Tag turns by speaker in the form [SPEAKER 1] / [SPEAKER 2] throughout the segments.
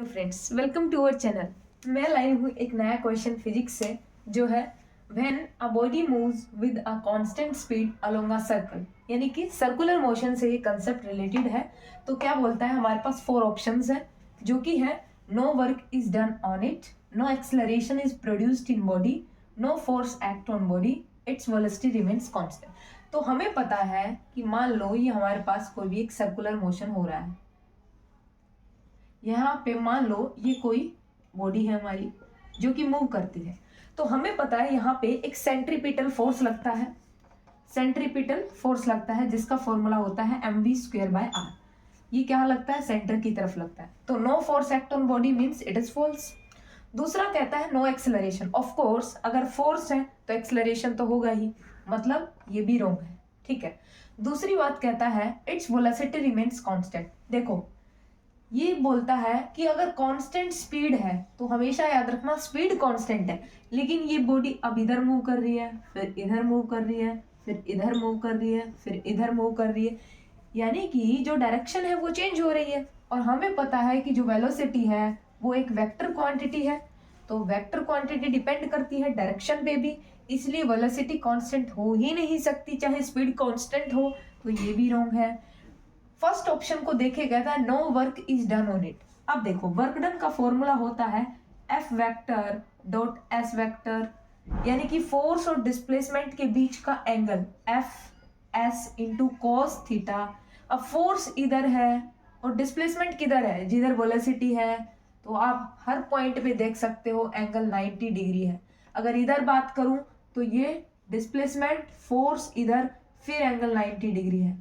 [SPEAKER 1] Friends, welcome to our channel. मैं लाई हूँ एक नया क्वेश्चन फिजिक्स से, जो है when a body moves with a constant speed along a circle, यानी कि सर्कुलर मोशन से ये कंसेप्ट रिलेटेड है। तो क्या बोलता है, हमारे पास 4 ऑप्शंस हैं, जो कि है no work is done on it, no acceleration is produced in body, no force act on body, its velocity remains constant. तो हमें पता है कि मान लो ये हमारे पास कोई भी एक सर्कुलर मोशन हो रहा है। यहाँ पे मान लो ये कोई बॉडी है हमारी जो कि मूव करती है, तो हमें पता है यहाँ पे एक सेंट्रीपिटल फोर्स लगता है। सेंट्रीपिटल फोर्स लगता है जिसका फॉर्मूला होता है mv²/r। ये क्या लगता है, सेंटर की तरफ लगता है। तो no force act on body means it is false. दूसरा कहता है नो एक्सेलरेशन। ऑफ कोर्स अगर फोर्स है तो एक्सेलरेशन तो होगा ही, मतलब ये भी रॉन्ग है। ठीक है। दूसरी बात कहता है इट्स वेलोसिटी रिमेन्स कांस्टेंट। देखो, ये बोलता है कि अगर कांस्टेंट स्पीड है तो हमेशा याद रखना स्पीड कांस्टेंट है, लेकिन ये बॉडी अब इधर मूव कर रही है, फिर इधर मूव कर रही है, फिर इधर मूव कर रही है, फिर इधर मूव कर रही है, यानी कि जो डायरेक्शन है वो चेंज हो रही है। और हमें पता है कि जो वेलोसिटी है वो एक वेक्टर क्वांटिटी है, तो वेक्टर क्वांटिटी डिपेंड करती है डायरेक्शन पे भी, इसलिए वेलोसिटी कांस्टेंट हो ही नहीं सकती चाहे स्पीड कांस्टेंट हो। तो ये भी रॉन्ग है। फर्स्ट ऑप्शन को देखे गया था no work is done on it. अब देखो, वर्क डन का फॉर्मूला होता है F vector dot S vector, यानी कि फोर्स और डिस्प्लेसमेंट के बीच का angle F S into cos theta. अब फोर्स इधर है और डिस्प्लेसमेंट किधर है, जिधर वेलोसिटी है, तो आप हर पॉइंट पे देख सकते हो एंगल 90 डिग्री है। अगर इधर बात करूं तो ये डिस्प्लेसमेंट, फोर्स इधर, फिर एंगल 90 डिग्री है।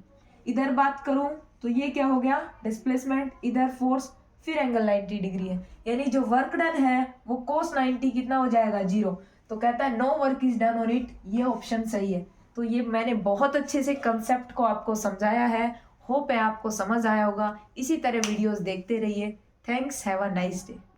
[SPEAKER 1] इधर बात करूं तो ये क्या हो गया, डिस्प्लेसमेंट, इधर फोर्स, फिर एंगल 90 डिग्री है, यानी जो वर्क डन है वो cos 90 कितना हो जाएगा, 0। तो कहता है no work is done on it, ये ऑप्शन सही है। तो ये मैंने बहुत अच्छे से कंसेप्ट को आपको समझाया है। होप है आपको समझ आया होगा। इसी तरह वीडियोस देखते रहिए। Thanks, have a nice day.